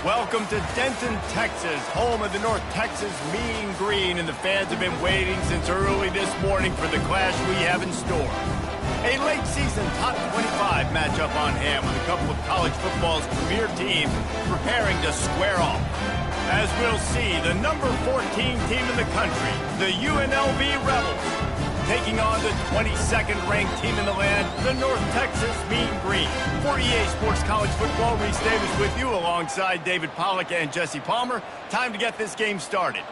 Welcome to Denton, Texas, home of the North Texas Mean Green, and the fans have been waiting since early this morning for the clash we have in store. A late-season top 25 matchup on hand with a couple of college football's premier teams preparing to square off. As we'll see, the number 14 team in the country, the UNLV Rebels, taking on the 22nd ranked team in the land, the North Texas Mean Green. For EA Sports College Football, Reese Davis with you alongside David Pollack and Jesse Palmer. Time to get this game started.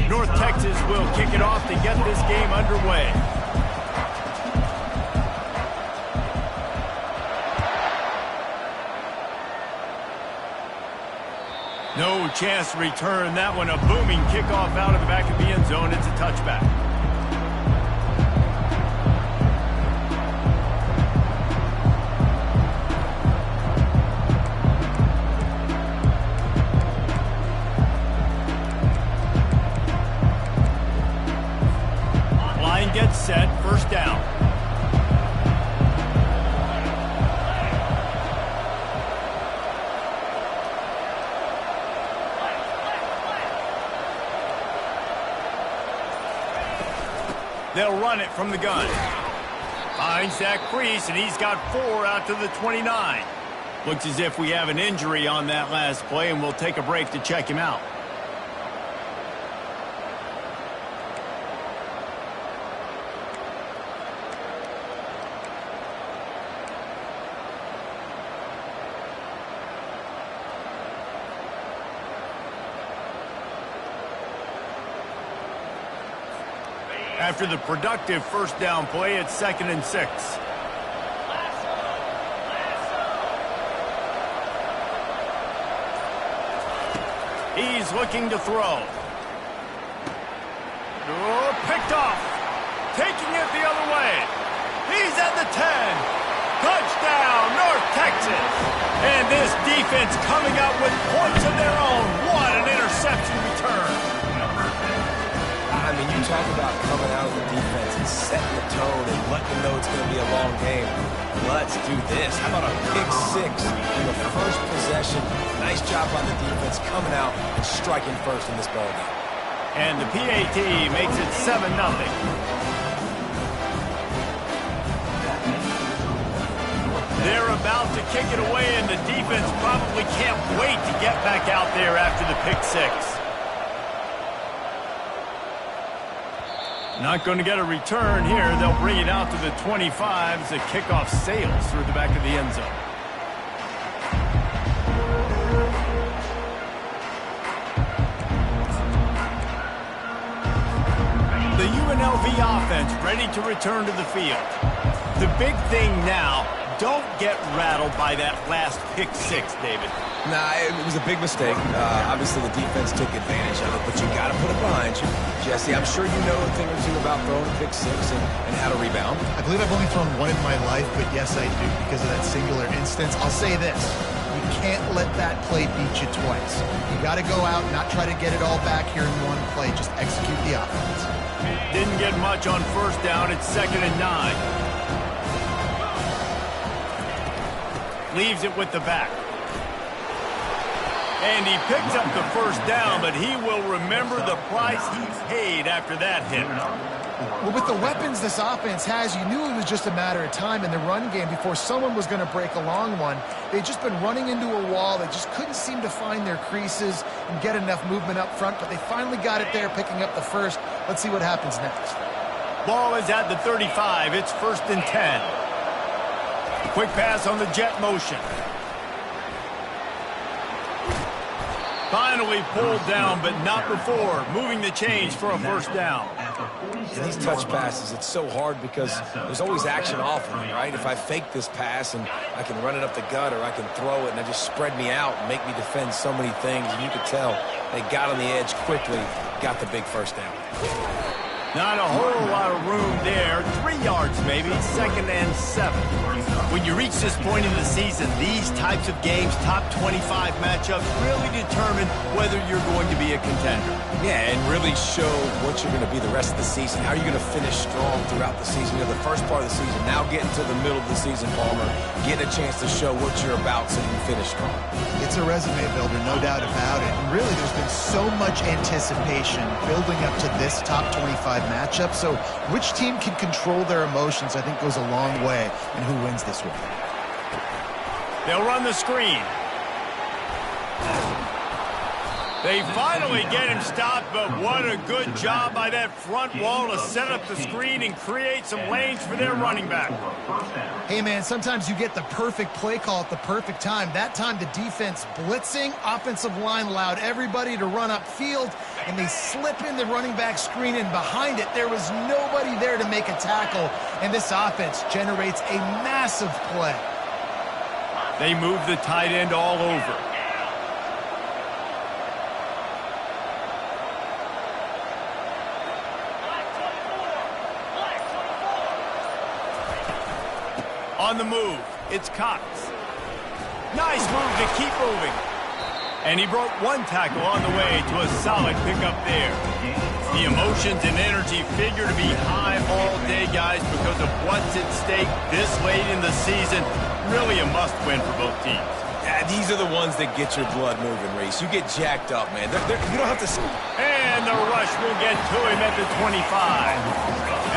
North Texas will kick it off to get this game underway. No chance to return that one. A booming kickoff out of the back of the end zone. It's a touchback. Gets set, first down. They'll run it from the gun. Finds that crease, and he's got 4 out to the 29. Looks as if we have an injury on that last play, and we'll take a break to check him out. After the productive first down play, it's 2nd and 6. He's looking to throw. Oh, picked off. Taking it the other way. He's at the 10. Touchdown, North Texas. And this defense coming up with points of their own. What an interception return. I mean, you talk about coming out of the defense and setting the tone and letting them know it's going to be a long game. Let's do this. How about a pick 6 in the first possession? Nice job on the defense coming out and striking first in this ballgame. And the PAT makes it 7-0. They're about to kick it away, and the defense probably can't wait to get back out there after the pick 6. Not going to get a return here. They'll bring it out to the 25 as the kickoff sails through the back of the end zone. The UNLV offense ready to return to the field. The big thing now, don't get rattled by that last pick 6, David. Nah, it was a big mistake. Obviously, the defense took advantage of it, but you got to put it behind you. Jesse, I'm sure you know a thing or two about throwing a pick 6 and how to rebound. I believe I've only thrown one in my life, but yes, I do because of that singular instance. I'll say this. You can't let that play beat you twice. You got to go out, not try to get it all back here in one play. Just execute the offense. Didn't get much on first down. It's 2nd and 9. Leaves it with the back. And he picks up the first down, but he will remember the price he paid after that hit. Well, with the weapons this offense has, you knew it was just a matter of time in the run game before someone was going to break a long one. They'd just been running into a wall. They just couldn't seem to find their creases and get enough movement up front, but they finally got it there, picking up the first. Let's see what happens next. Ball is at the 35. It's 1st and 10. Quick pass on the jet motion. Finally pulled down, but not before. Moving the change for a first down. In these touch passes, it's so hard because there's always action off of me, right? If I fake this pass and I can run it up the gut or I can throw it and they just spread me out and make me defend so many things. And you could tell they got on the edge quickly, got the big first down. Not a whole lot of room there. 3 yards maybe, 2nd and 7. When you reach this point in the season, these types of games, top 25 matchups, really determine whether you're going to be a contender. Yeah, and really show what you're going to be the rest of the season. How are you going to finish strong throughout the season? You know, the first part of the season, now getting to the middle of the season, Palmer, getting a chance to show what you're about so you can finish strong. It's a resume builder, no doubt about it. And really, there's been so much anticipation building up to this top 25 matchup. So which team can control their emotions, I think, goes a long way in who wins this one. They'll run the screen. They finally get him stopped, but what a good job by that front wall to set up the screen and create some lanes for their running back. Hey, man, sometimes you get the perfect play call at the perfect time. That time the defense blitzing, offensive line allowed everybody to run upfield, and they slip in the running back screen, and behind it there was nobody there to make a tackle, and this offense generates a massive play. They move the tight end all over. On the move, it's Cox. Nice move to keep moving. And he broke one tackle on the way to a solid pickup there. The emotions and energy figure to be high all day, guys, because of what's at stake this late in the season. Really a must-win for both teams. Yeah, these are the ones that get your blood moving, Reese. You get jacked up, man. You don't have to... And the rush will get to him at the 25.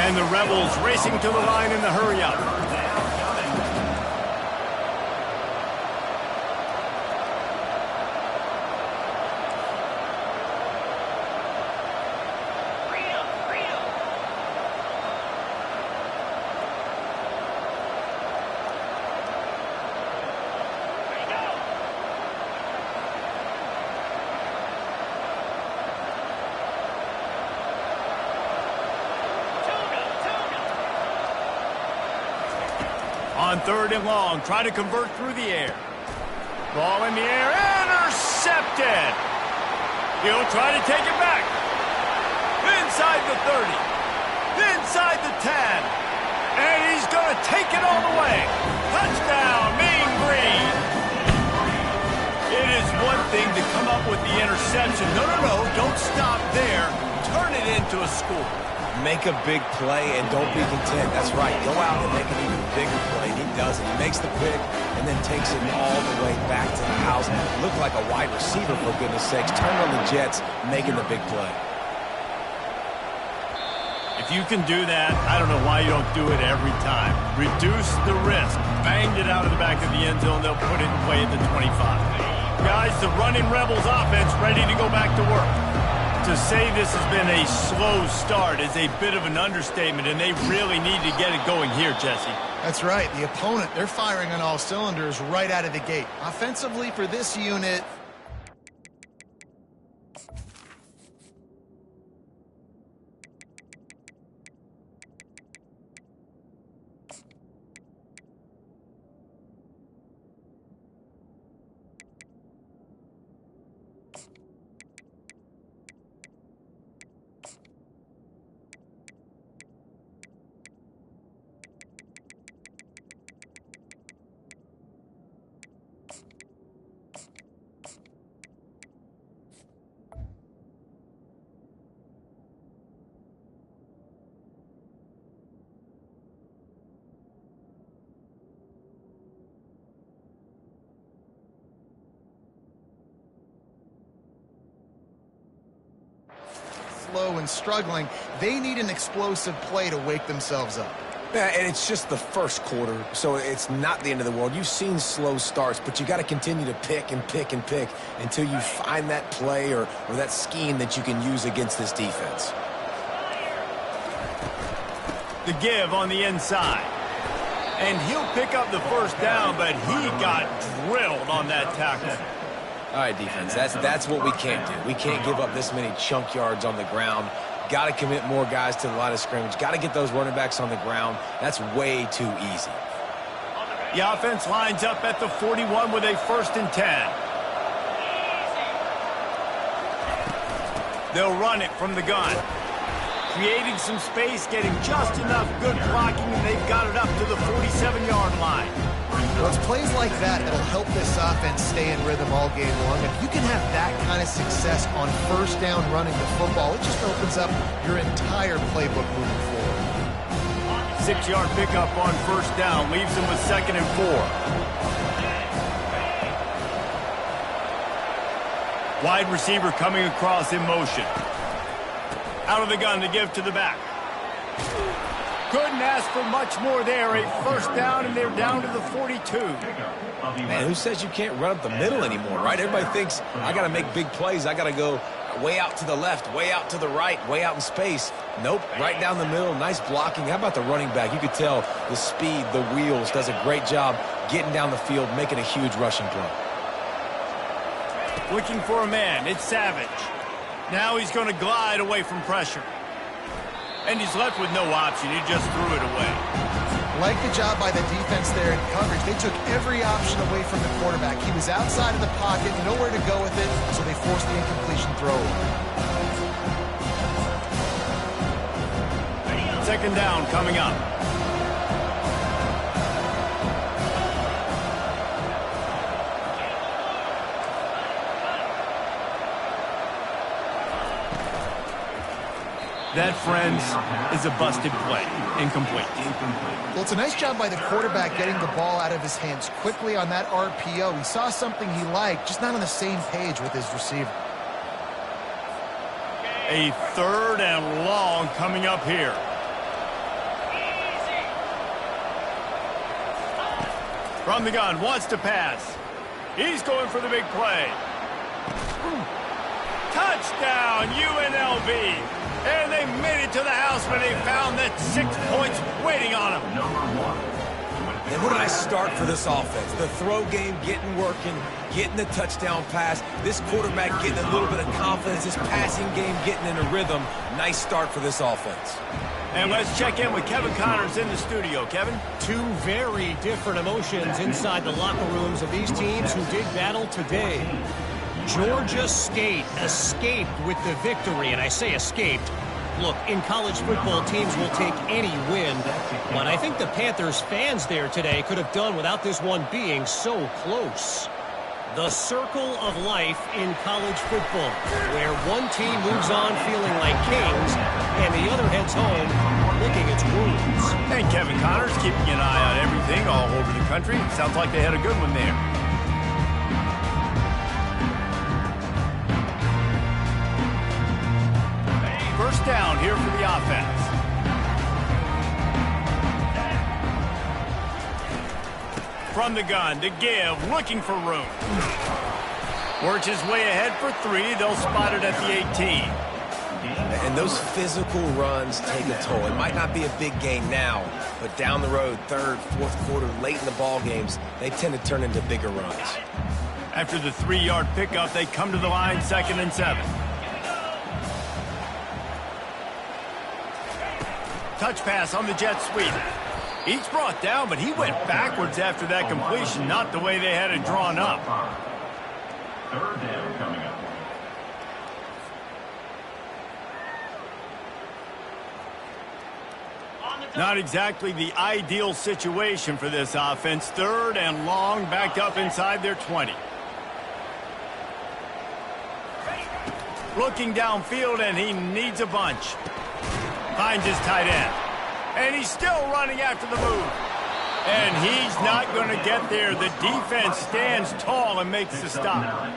And the Rebels racing to the line in the hurry-up. On 3rd and long, try to convert through the air. Ball in the air, intercepted. He'll try to take it back. Inside the 30. Inside the 10. And he's going to take it all the way. Touchdown, Mean Green. It is one thing to come up with the interception. No, don't stop there. Turn it into a score. Make a big play and don't be content. That's right. Go out and make an even bigger play. And he does it. He makes the pick and then takes it all the way back to the house. Looked like a wide receiver, for goodness sakes. Turned on the Jets, making the big play. If you can do that, I don't know why you don't do it every time. Reduce the risk. Banged it out of the back of the end zone. They'll put it in play at the 25. Guys, the running Rebels offense ready to go back to work. To say this has been a slow start is a bit of an understatement, and they really need to get it going here, Jesse. That's right. The opponent, they're firing on all cylinders right out of the gate. Offensively for this unit, slow and struggling. They need an explosive play to wake themselves up. Yeah, and it's just the first quarter, so it's not the end of the world. You've seen slow starts, but you got to continue to pick and pick and pick until you find that play or that scheme that you can use against this defense. The give on the inside. And he'll pick up the first down, but he got drilled on that tackle. All right, defense, that's what we can't do. We can't give up this many chunk yards on the ground. Got to commit more guys to the line of scrimmage. Got to get those running backs on the ground. That's way too easy. The offense lines up at the 41 with a 1st and 10. They'll run it from the gun. Creating some space, getting just enough good blocking, and they've got it up to the 47-yard line. Well, it's plays like that that'll help this offense stay in rhythm all game long. If you can have that kind of success on first down running the football, it just opens up your entire playbook moving forward. 6-yard pickup on first down leaves them with 2nd and 4. Wide receiver coming across in motion. Out of the gun to give to the back. Couldn't ask for much more there. A first down, and they're down to the 42. Man, who says you can't run up the middle anymore, right? Everybody thinks, I got to make big plays. I got to go way out to the left, way out to the right, way out in space. Nope, right down the middle. Nice blocking. How about the running back? You could tell the speed, the wheels, does a great job getting down the field, making a huge rushing play. Looking for a man. It's Savage. Now he's going to glide away from pressure. And he's left with no option. He just threw it away. Like the job by the defense there in coverage. They took every option away from the quarterback. He was outside of the pocket, nowhere to go with it, so they forced the incompletion throw. 2nd down coming up. That, friends, is a busted play. Incomplete. Well, it's a nice job by the quarterback getting the ball out of his hands quickly on that RPO. He saw something he liked, just not on the same page with his receiver. A 3rd and long coming up here. From the gun, wants to pass. He's going for the big play. Touchdown, UNLV. And they made it to the house when they found that 6 points waiting on them. And what a nice start for this offense. The throw game getting working, getting the touchdown pass. This quarterback getting a little bit of confidence. This passing game getting in a rhythm. Nice start for this offense. And let's check in with Kevin Connors in the studio. Kevin? Two very different emotions inside the locker rooms of these teams who did battle today. Georgia State escaped with the victory, and I say escaped. Look, in college football, teams will take any win, but I think the Panthers fans there today could have done without this one being so close. The circle of life in college football, where one team moves on feeling like kings, and the other heads home licking its wounds. And Kevin Connors keeping an eye on everything all over the country. Sounds like they had a good one there. First down here for the offense. From the gun to give, looking for room. Works his way ahead for 3. They'll spot it at the 18. And those physical runs take a toll. It might not be a big gain now, but down the road, 3rd, 4th quarter, late in the ball games, they tend to turn into bigger runs. After the 3-yard pickup, they come to the line, 2nd and 7. Touch pass on the jet sweep. He's brought down, but he went backwards after that completion, not the way they had it drawn up. 3rd down coming up. Not exactly the ideal situation for this offense. 3rd and long, backed up inside their 20. Looking downfield, and he needs a bunch. Finds his tight end. And he's still running after the move. And he's not going to get there. The defense stands tall and makes the stop.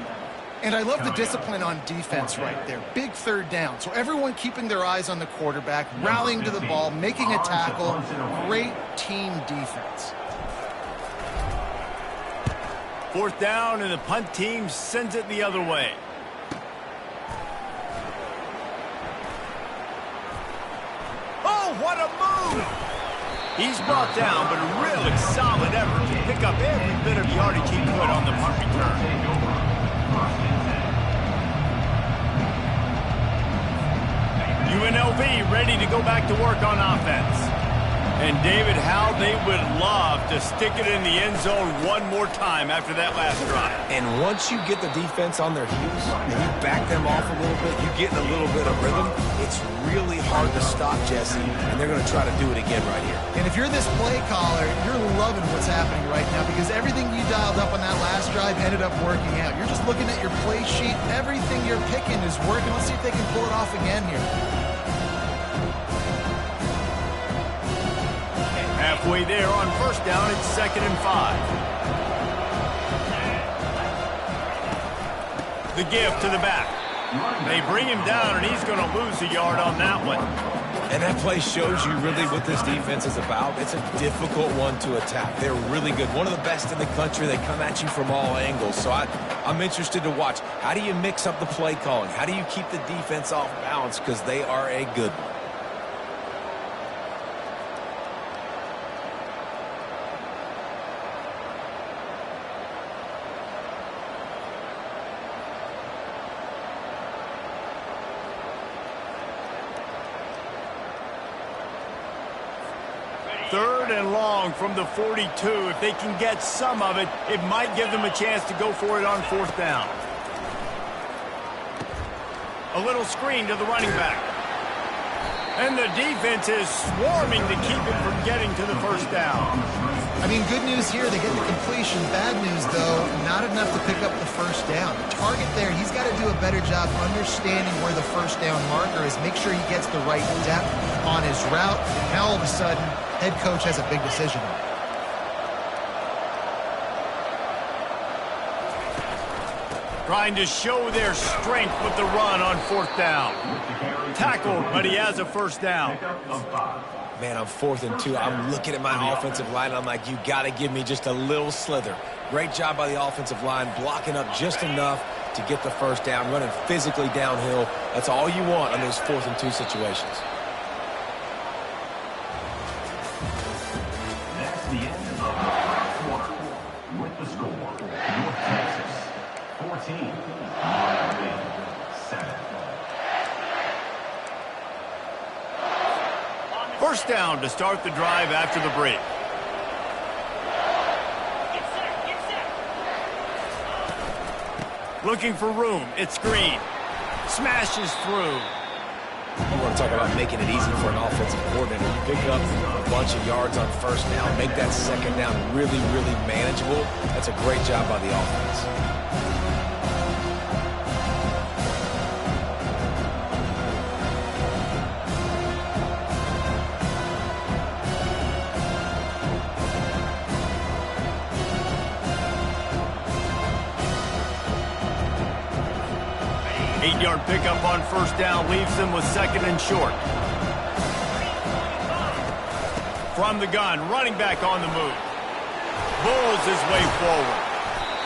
And I love the discipline on defense right there. Big 3rd down. So everyone keeping their eyes on the quarterback, rallying to the ball, making a tackle. Great team defense. 4th down, and the punt team sends it the other way. Oh, what a move! He's brought down, but a really solid effort to pick up every bit of yardage he could on the punt return. UNLV ready to go back to work on offense. And David, how they would love to stick it in the end zone one more time after that last drive. And once you get the defense on their heels and you back them off a little bit, you get in a little bit of rhythm, it's really hard to stop, Jesse, and they're going to try to do it again right here. And if you're this play caller, you're loving what's happening right now because everything you dialed up on that last drive ended up working out. You're just looking at your play sheet. Everything you're picking is working. Let's see if they can pull it off again here. Halfway there on first down, it's 2nd and 5. The give to the back. They bring him down, and he's going to lose a yard on that one. And that play shows you really what this defense is about. It's a difficult one to attack. They're really good. One of the best in the country. They come at you from all angles. So I'm interested to watch. How do you mix up the play calling? How do you keep the defense off balance? Because they are a good one. Third and long from the 42. If they can get some of it, it might give them a chance to go for it on 4th down. A little screen to the running back. And the defense is swarming to keep him from getting to the first down. I mean, good news here, they get the completion. Bad news, though, not enough to pick up the first down. The target there, he's got to do a better job understanding where the first down marker is, make sure he gets the right depth on his route. Now, all of a sudden, head coach has a big decision. Trying to show their strength with the run on 4th down. Tackled, but he has a first down. Man, I'm 4th and 2. I'm looking at my offensive line. I'm like, you got to give me just a little slither. Great job by the offensive line, blocking up just enough to get the first down, running physically downhill. That's all you want on those 4th and 2 situations. That's the end of the first quarter. With the score, North Texas 14, UNLV 7. First down to start the drive after the break. Looking for room. It's Green. Smashes through. You want to talk about making it easy for an offensive coordinator. You pick up a bunch of yards on first down, make that second down really, really manageable. That's a great job by the offense. 8-yard pickup on first down leaves them with 2nd and short. From the gun, running back on the move. Bulls his way forward.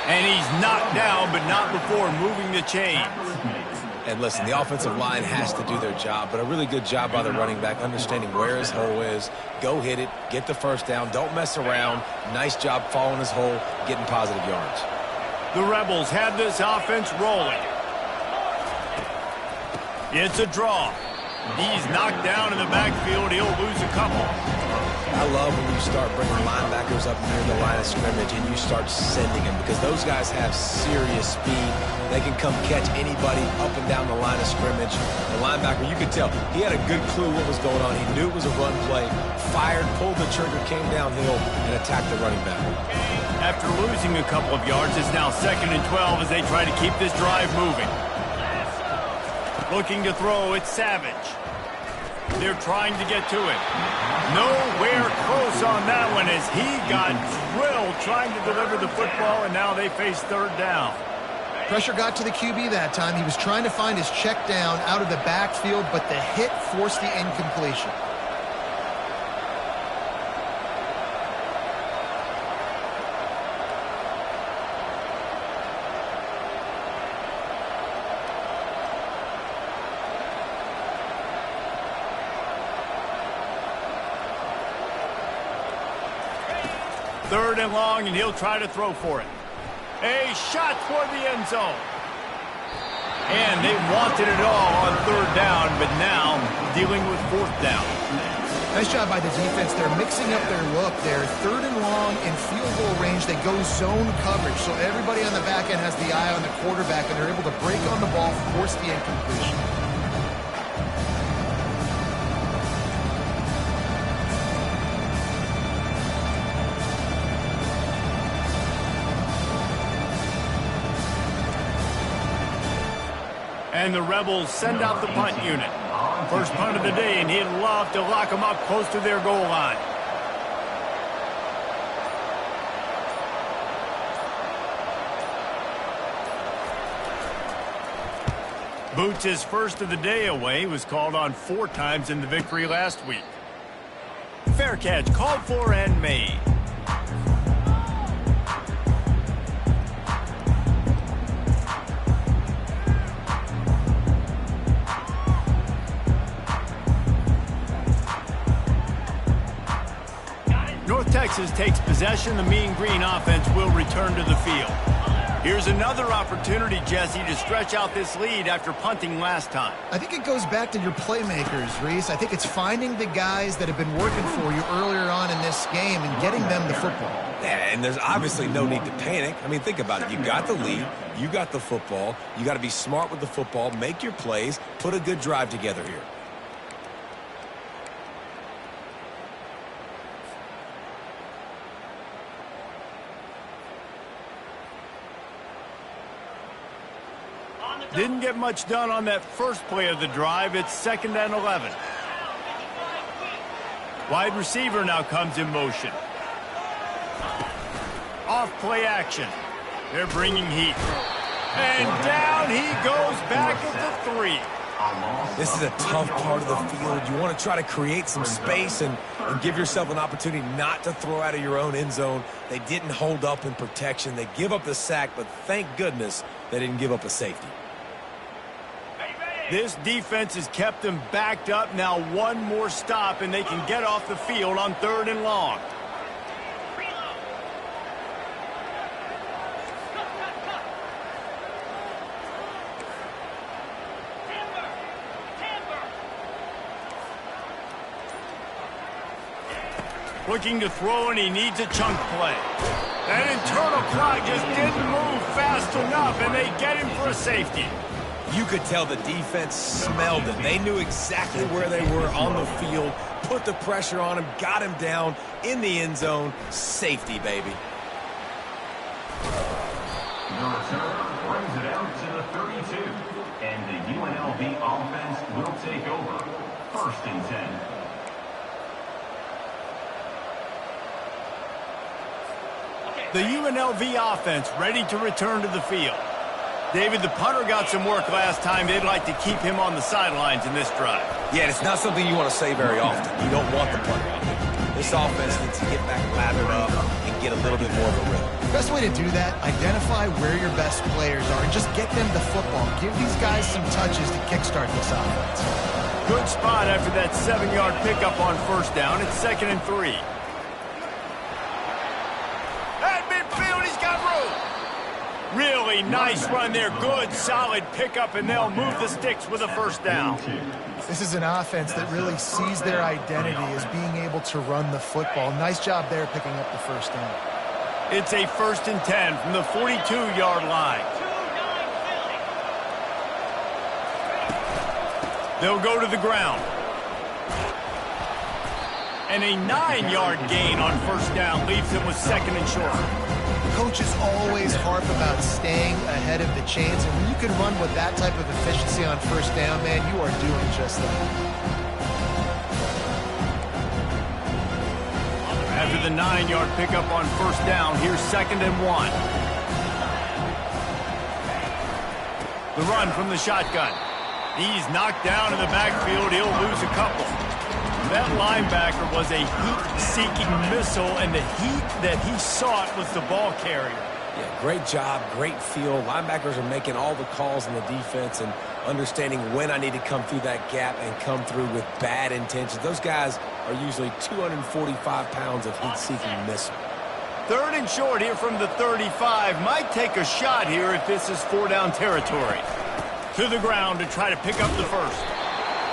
And he's knocked down, but not before moving the chains. And listen, the offensive line has to do their job, but a really good job by the running back, understanding where his hole is. Go hit it, get the first down, don't mess around. Nice job following his hole, getting positive yards. The Rebels have this offense rolling. It's a draw. He's knocked down in the backfield. He'll lose a couple. I love when you start bringing linebackers up near the line of scrimmage and you start sending them because those guys have serious speed. They can come catch anybody up and down the line of scrimmage. The linebacker, you could tell, he had a good clue what was going on. He knew it was a run play, fired, pulled the trigger, came downhill, and attacked the running back. After losing a couple of yards, it's now 2nd and 12 as they try to keep this drive moving. Looking to throw, it's Savage. They're trying to get to it. Nowhere close on that one as he got drilled trying to deliver the football, and now they face 3rd down. Pressure got to the QB that time. He was trying to find his check down out of the backfield, but the hit forced the incompletion. Third and long, and he'll try to throw for it. A shot toward the end zone. And they wanted it all on 3rd down, but now dealing with 4th down. Nice job by the defense. They're mixing up their look. They're 3rd and long in field goal range. They go zone coverage. So everybody on the back end has the eye on the quarterback, and they're able to break on the ball, force the incompletion. And the Rebels send out the punt unit. First punt of the day, and he'd love to lock them up close to their goal line. Boots' first of the day away was called on 4 times in the victory last week. Fair catch called for and made. North Texas takes possession. The Mean Green offense will return to the field. Here's another opportunity, Jesse, to stretch out this lead after punting last time. I think it goes back to your playmakers, Reese. I think it's finding the guys that have been working for you earlier on in this game and getting them the football. Yeah, and there's obviously no need to panic. I mean, think about it. You got the lead. You got the football. You got to be smart with the football, make your plays, put a good drive together here. Didn't get much done on that first play of the drive. It's 2nd and 11. Wide receiver now comes in motion. Off play action. They're bringing heat. And down he goes back at the 3. This is a tough part of the field. You want to try to create some space and give yourself an opportunity not to throw out of your own end zone. They didn't hold up in protection. They give up the sack, but thank goodness they didn't give up a safety. This defense has kept them backed up. Now one more stop, and they can get off the field on 3rd and long. Looking to throw, and he needs a chunk play. That internal clock just didn't move fast enough, and they get him for a safety. You could tell the defense smelled it. They knew exactly where they were on the field, put the pressure on him, got him down in the end zone. Safety, baby. The return brings it out to the 32. And the UNLV offense will take over. 1st and 10. The UNLV offense ready to return to the field. David, the punter got some work last time. They'd like to keep him on the sidelines in this drive. Yeah, it's not something you want to say very often. You don't want the punter out there. This offense needs to get back lathered up and get a little bit more of a rhythm. Best way to do that, identify where your best players are and just get them the football. Give these guys some touches to kickstart this offense. Good spot after that 7-yard pickup on 1st down. It's 2nd and 3. At midfield, he's got room. Really nice run there. Good, solid pickup, and they'll move the sticks with a 1st down. This is an offense that really sees their identity as being able to run the football. Nice job there picking up the 1st down. It's a 1st and 10 from the 42-yard line. They'll go to the ground. And a 9-yard gain on 1st down leaves them with 2nd and short. Coaches always harp about staying ahead of the chains, and when you can run with that type of efficiency on 1st down, man, you are doing just that. After the 9-yard pickup on 1st down, here's 2nd and 1. The run from the shotgun. He's knocked down in the backfield. He'll lose a couple. That linebacker was a heat-seeking missile, and the heat that he sought was the ball carrier. Yeah, great job, great feel. Linebackers are making all the calls in the defense and understanding when I need to come through that gap and come through with bad intentions. Those guys are usually 245 pounds of heat-seeking missile. 3rd and short here from the 35. Might take a shot here if this is 4-down territory. To the ground to try to pick up the 1st.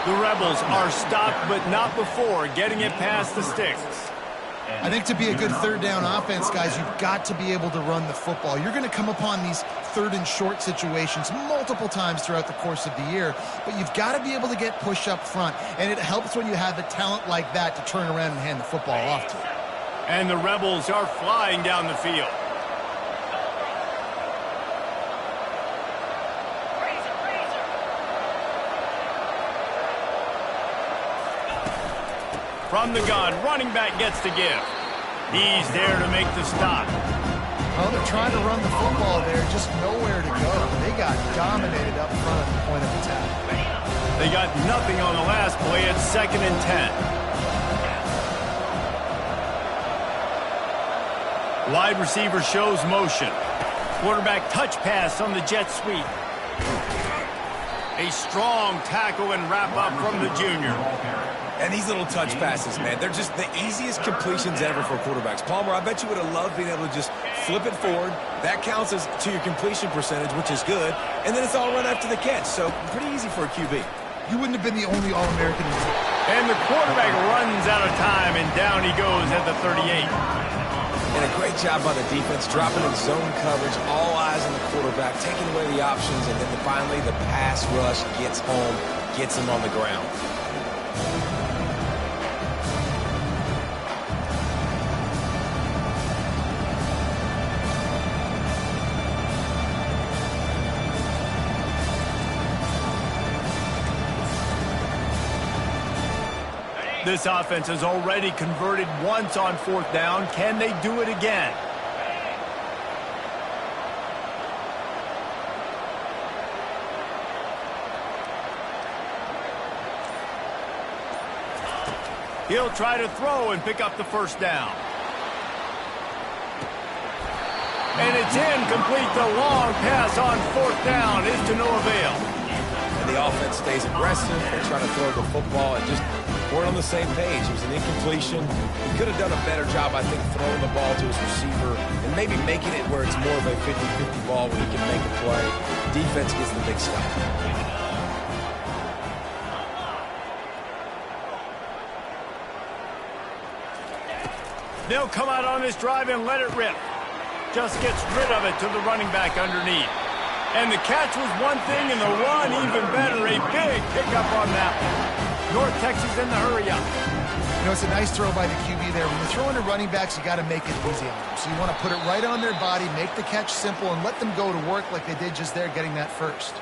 The Rebels are stopped, but not before getting it past the sticks. I think to be a good third down offense, guys, you've got to be able to run the football. You're going to come upon these third and short situations multiple times throughout the course of the year, but you've got to be able to get push up front, and it helps when you have a talent like that to turn around and hand the football off to. And the Rebels are flying down the field. From the gun, running back gets to give. He's there to make the stop. Well, they're trying to run the football there, just nowhere to go. They got dominated up front at the point of attack. They got nothing on the last play. It's 2nd and 10. Wide receiver shows motion. Quarterback touch pass on the jet sweep. A strong tackle and wrap up from the junior. And these little touch passes, man, they're just the easiest completions ever for quarterbacks. Palmer, I bet you would have loved being able to just flip it forward. That counts as to your completion percentage, which is good. And then it's all run after the catch, so pretty easy for a QB. You wouldn't have been the only All-American. And the quarterback runs out of time, and down he goes at the 38. And a great job by the defense, dropping in zone coverage, all eyes on the quarterback, taking away the options, and then finally the pass rush gets home, gets him on the ground. This offense has already converted once on 4th down. Can they do it again? He'll try to throw and pick up the 1st down. And it's incomplete. The long pass on 4th down is to no avail. And the offense stays aggressive. They try to throw the football and just weren't on the same page. It was an incompletion. He could have done a better job, I think, throwing the ball to his receiver and maybe making it where it's more of a 50-50 ball where he can make a play. Defense gets the big stop. They'll come out on this drive and let it rip. Just gets rid of it to the running back underneath. And the catch was one thing, and the run even better. A big pickup on that one. North Texas in the hurry-up. You know, it's a nice throw by the QB there. When you're throwing to running backs, you got to make it easy on them. So you want to put it right on their body, make the catch simple, and let them go to work like they did just there, getting that first.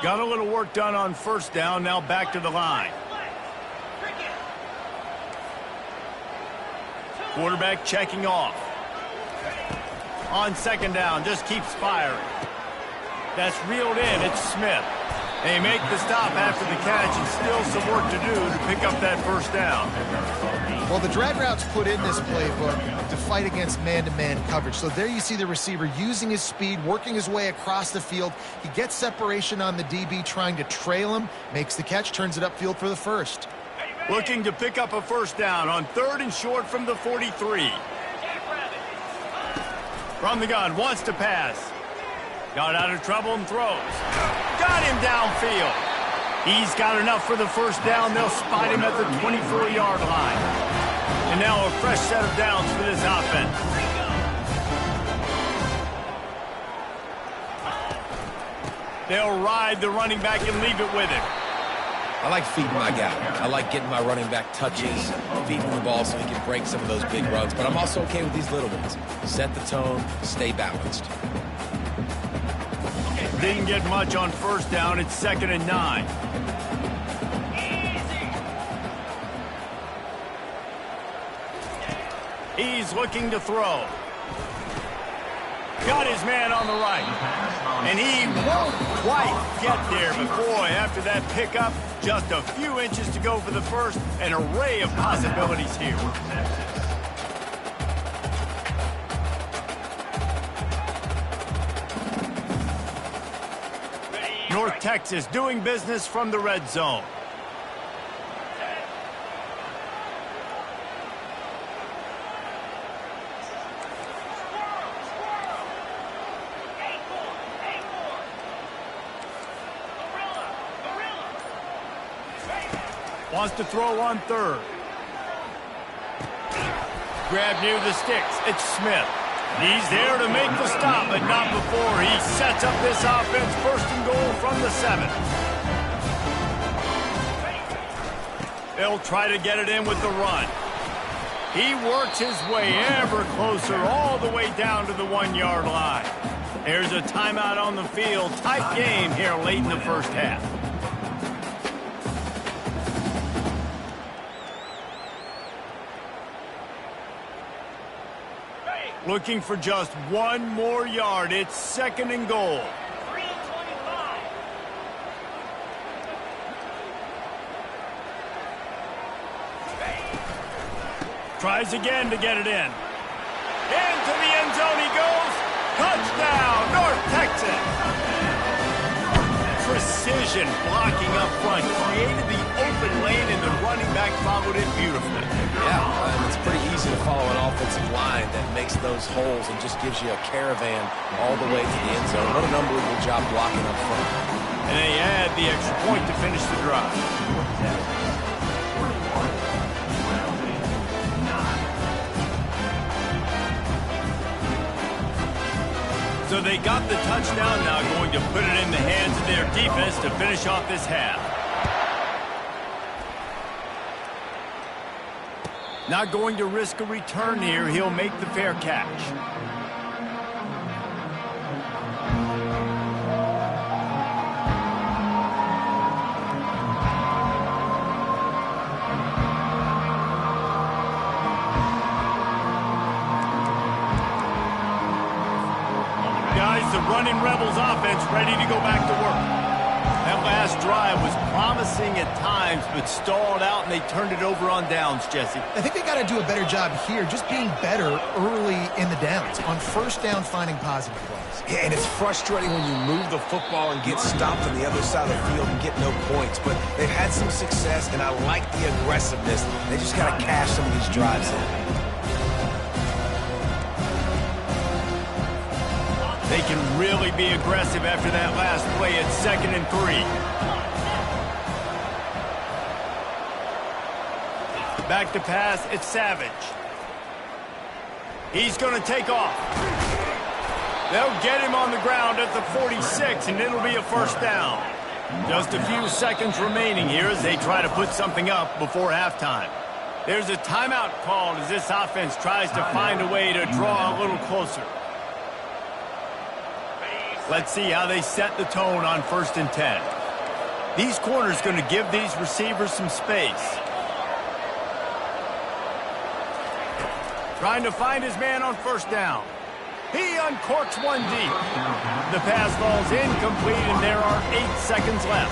Got a little work done on 1st down. Now back to the line. Quarterback checking off. On 2nd down, just keeps firing. That's reeled in. It's Smith. They make the stop after the catch, and still some work to do to pick up that 1st down. Well, the drag route's put in this playbook to fight against man-to-man coverage. So there you see the receiver using his speed, working his way across the field. He gets separation on the DB, trying to trail him, makes the catch, turns it upfield for the 1st. Looking to pick up a 1st down on 3rd and short from the 43. From the gun, wants to pass. Got out of trouble and throws. Got him downfield. He's got enough for the 1st down. They'll spot him at the 24-yard line. And now a fresh set of downs for this offense. They'll ride the running back and leave it with him. I like feeding my guy. I like getting my running back touches, feeding the ball so he can break some of those big runs. But I'm also okay with these little ones. Set the tone, stay balanced. Didn't get much on 1st down. It's 2nd and 9. He's looking to throw. Got his man on the right. And he won't quite get there. But boy, after that pickup, just a few inches to go for the 1st. An array of possibilities here. North Texas doing business from the red zone. Wants to throw on third. Grab near the sticks. It's Smith. He's there to make the stop, but not before he sets up this offense. First and goal from the 7. They'll try to get it in with the run. He works his way ever closer all the way down to the 1-yard line. There's a timeout on the field. Tight game here late in the first half. Looking for just one more yard. It's second and goal. 3:25. Tries again to get it in. Into the end zone he goes. Touchdown, North Texas. Precision blocking up front. Created the open lane and the running back followed it beautifully. Yeah, it's pretty easy to follow an offensive line that makes those holes and just gives you a caravan all the way to the end zone. What an unbelievable job blocking up front. And they add the extra point to finish the drive. So they got the touchdown, now going to put it in the hands of their defense to finish off this half. Not going to risk a return here. He'll make the fair catch. Guys, the running Rebels offense ready to go back to work. That last drive was promising at times, but stalled out, and they turned it over on downs, Jesse. I think they got to do a better job here, just being better early in the downs. On first down, finding positive plays. Yeah, and it's frustrating when you move the football and get stopped on the other side of the field and get no points. But they've had some success, and I like the aggressiveness. They just got to cash some of these drives in. They can really be aggressive after that last play at 2nd and 3. Back to pass, it's Savage. He's going to take off. They'll get him on the ground at the 46, and it'll be a first down. Just a few seconds remaining here as they try to put something up before halftime. There's a timeout called as this offense tries to find a way to draw a little closer. Let's see how they set the tone on 1st and 10. These corners going to give these receivers some space. Trying to find his man on 1st down. He uncorks one deep. The pass falls incomplete, and there are 8 seconds left.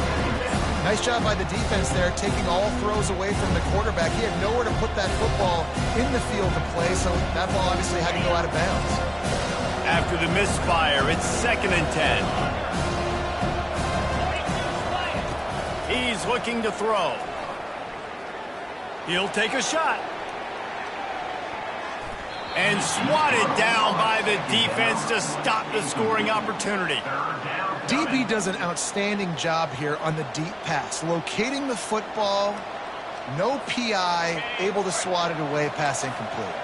Nice job by the defense there, taking all throws away from the quarterback. He had nowhere to put that football in the field to play, so that ball obviously had to go out of bounds. After the misfire, it's 2nd and 10. He's looking to throw. He'll take a shot. And swatted down by the defense to stop the scoring opportunity. DB does an outstanding job here on the deep pass, locating the football, no PI, able to swat it away, pass incomplete.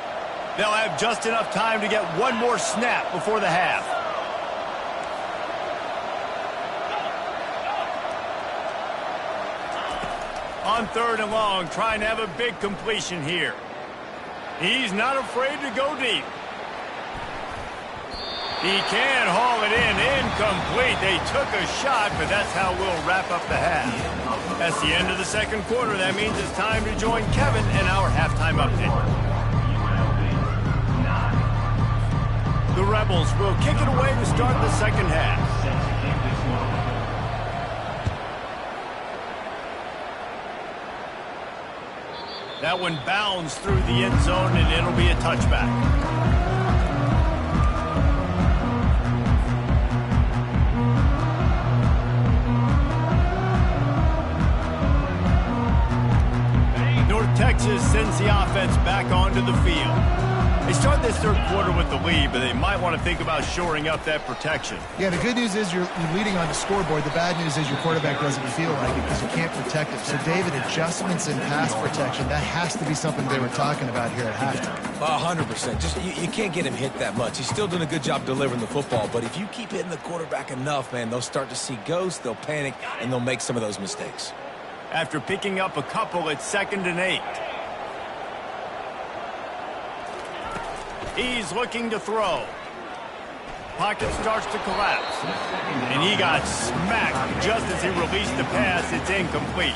They'll have just enough time to get one more snap before the half. On 3rd and long, trying to have a big completion here. He's not afraid to go deep. He can haul it in. Incomplete. They took a shot, but that's how we'll wrap up the half. That's the end of the 2nd quarter. That means it's time to join Kevin in our halftime update. The Rebels will kick it away to start the 2nd half. That one bounds through the end zone, and it'll be a touchback. Texas sends the offense back onto the field. They start this third quarter with the lead, but they might want to think about shoring up that protection. Yeah, the good news is you're leading on the scoreboard. The bad news is your quarterback doesn't feel like it because you can't protect him. So, David, adjustments in pass protection, that has to be something they were talking about here at halftime. 100%. Just you can't get him hit that much. He's still doing a good job delivering the football, but if you keep hitting the quarterback enough, man, they'll start to see ghosts, they'll panic, and they'll make some of those mistakes. After picking up a couple at 2nd and 8. He's looking to throw. Pocket starts to collapse. And he got smacked just as he released the pass. It's incomplete.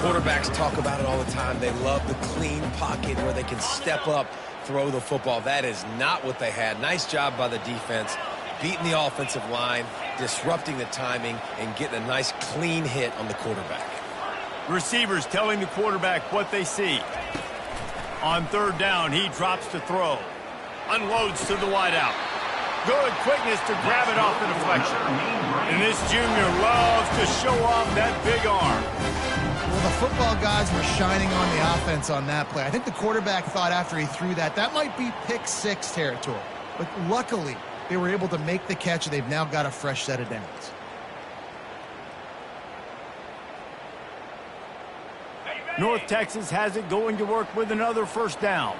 Quarterbacks talk about it all the time. They love the clean pocket where they can step up, throw the football. That is not what they had. Nice job by the defense, beating the offensive line, disrupting the timing, and getting a nice clean hit on the quarterback. Receivers telling the quarterback what they see. On 3rd down, he drops to throw. Unloads to the wideout. Good quickness to grab it off the deflection. And this junior loves to show off that big arm. Well, the football gods were shining on the offense on that play. I think the quarterback thought after he threw that might be pick 6 territory. But luckily, they were able to make the catch, and they've now got a fresh set of downs. North Texas has it going to work with another 1st down.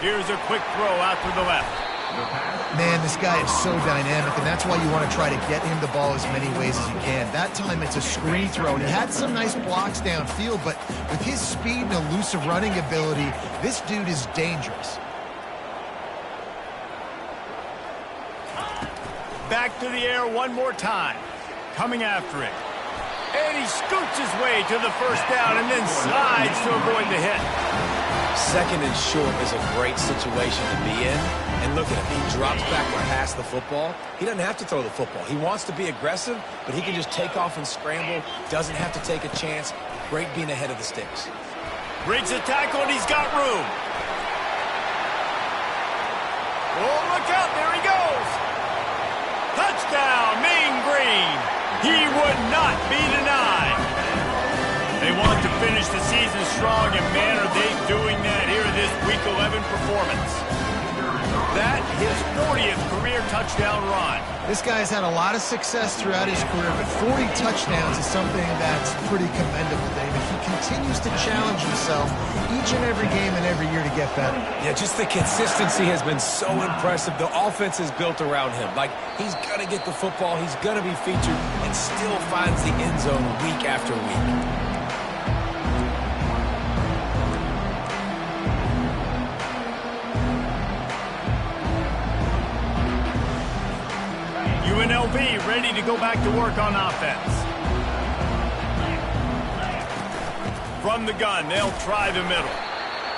Here's a quick throw out to the left. Man, this guy is so dynamic, and that's why you want to try to get him the ball as many ways as you can. That time it's a screen throw, and he had some nice blocks downfield, but with his speed and elusive running ability, this dude is dangerous. Back to the air one more time. Coming after it. And he scoots his way to the 1st down and then slides to avoid the hit. 2nd and short is a great situation to be in. And look at him. He drops back to pass the football. He doesn't have to throw the football. He wants to be aggressive, but he can just take off and scramble. Doesn't have to take a chance. Great being ahead of the sticks. Breaks a tackle, and he's got room. Oh, look out. There he goes. Touchdown, Mean Green. He would not be denied. They want to finish the season strong, and man, are they doing that here in this Week 11 performance. That, his 40th career touchdown run. This guy's had a lot of success throughout his career, but 40 touchdowns is something that's pretty commendable, David. He continues to challenge himself each and every game and every year to get better. Yeah, just the consistency has been so impressive. The offense is built around him. Like, he's going to get the football, he's going to be featured, and still finds the end zone week after week. UNLV ready to go back to work on offense. From the gun, they'll try the middle.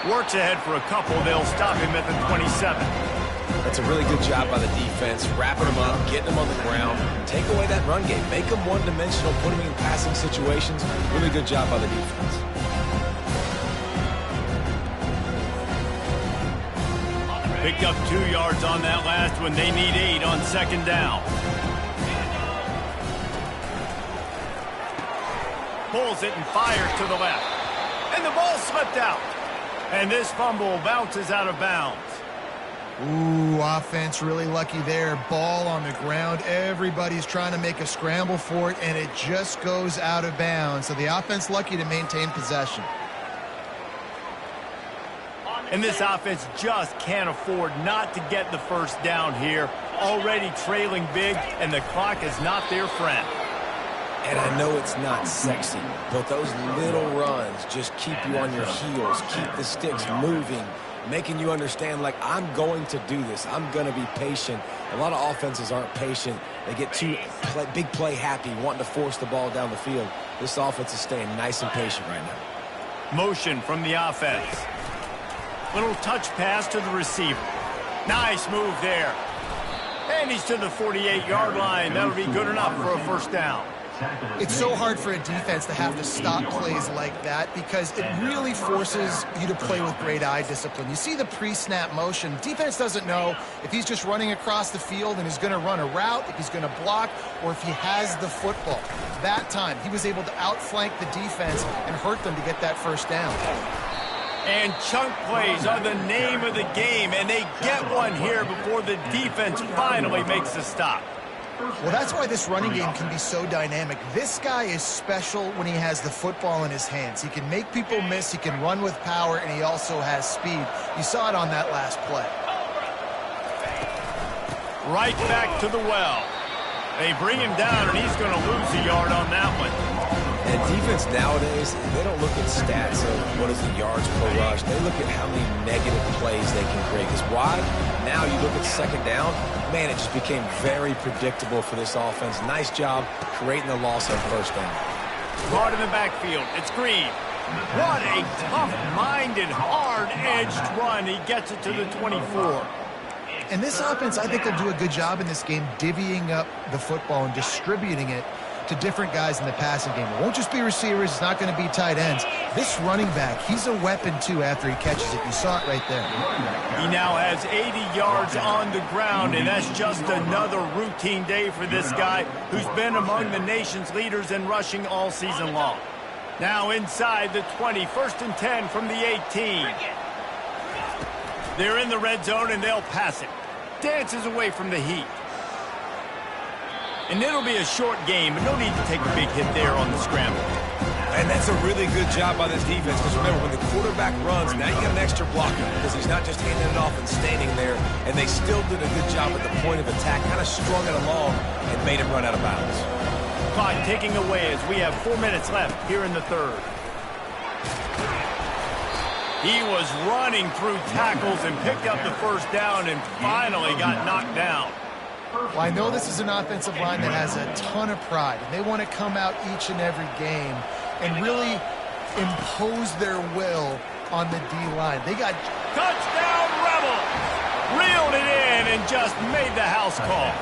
Works ahead for a couple. They'll stop him at the 27. That's a really good job by the defense, wrapping him up, getting him on the ground. Take away that run game. Make him one-dimensional, put him in passing situations. Really good job by the defense. Picked up 2 yards on that last one. They need 8 on 2nd down. Pulls it and fires to the left. And the ball slipped out. And this fumble bounces out of bounds. Ooh, offense really lucky there. Ball on the ground. Everybody's trying to make a scramble for it, and it just goes out of bounds. So the offense lucky to maintain possession. And this offense just can't afford not to get the 1st down here. Already trailing big, and the clock is not their friend. And I know it's not sexy, but those little runs just keep you on your heels, keep the sticks moving, making you understand, like, I'm going to do this. I'm going to be patient. A lot of offenses aren't patient. They get too big play happy, wanting to force the ball down the field. This offense is staying nice and patient right now. Motion from the offense. Little touch pass to the receiver. Nice move there. And he's to the 48-yard line. That'll be good enough for a 1st down. It's so hard for a defense to have to stop plays like that because it really forces you to play with great eye discipline. You see the pre-snap motion. Defense doesn't know if he's just running across the field and he's going to run a route, if he's going to block, or if he has the football. That time, he was able to outflank the defense and hurt them to get that first down. And chunk plays are the name of the game, and they get one here before the defense finally makes a stop. Well, that's why this running game can be so dynamic. This guy is special when he has the football in his hands. He can make people miss, he can run with power, and he also has speed. You saw it on that last play. Right back to the well. They bring him down, and he's going to lose a yard on that one. And defense nowadays, they don't look at stats of what is the yards per rush. They look at how many negative plays they can create. Because why? Now you look at second down, man, it just became very predictable for this offense. Nice job creating the loss on first down. Caught in the backfield. It's Green. What a tough-minded, hard-edged run. He gets it to the 24. And this offense, I think, will do a good job in this game divvying up the football and distributing it to different guys in the passing game. It won't just be receivers. It's not going to be tight ends. This running back, he's a weapon, too, after he catches it. You saw it right there. He now has 80 yards on the ground, and that's just another routine day for this guy who's been among the nation's leaders in rushing all season long. Now inside the 20, 1st and 10 from the 18. They're in the red zone, and they'll pass it. Dances away from the heat. And it'll be a short game, but no need to take a big hit there on the scramble. And that's a really good job by this defense, because remember, when the quarterback runs, now you got an extra blocker, because he's not just handing it off and standing there, and they still did a good job at the point of attack, kind of strung it along and made him run out of bounds. Clock ticking away as we have 4 minutes left here in the third. He was running through tackles and picked up the first down and finally got knocked down. Well, I know this is an offensive line that has a ton of pride, and they want to come out each and every game and really impose their will on the D-line. They got touchdown Rebels! Reeled it in and just made the house call.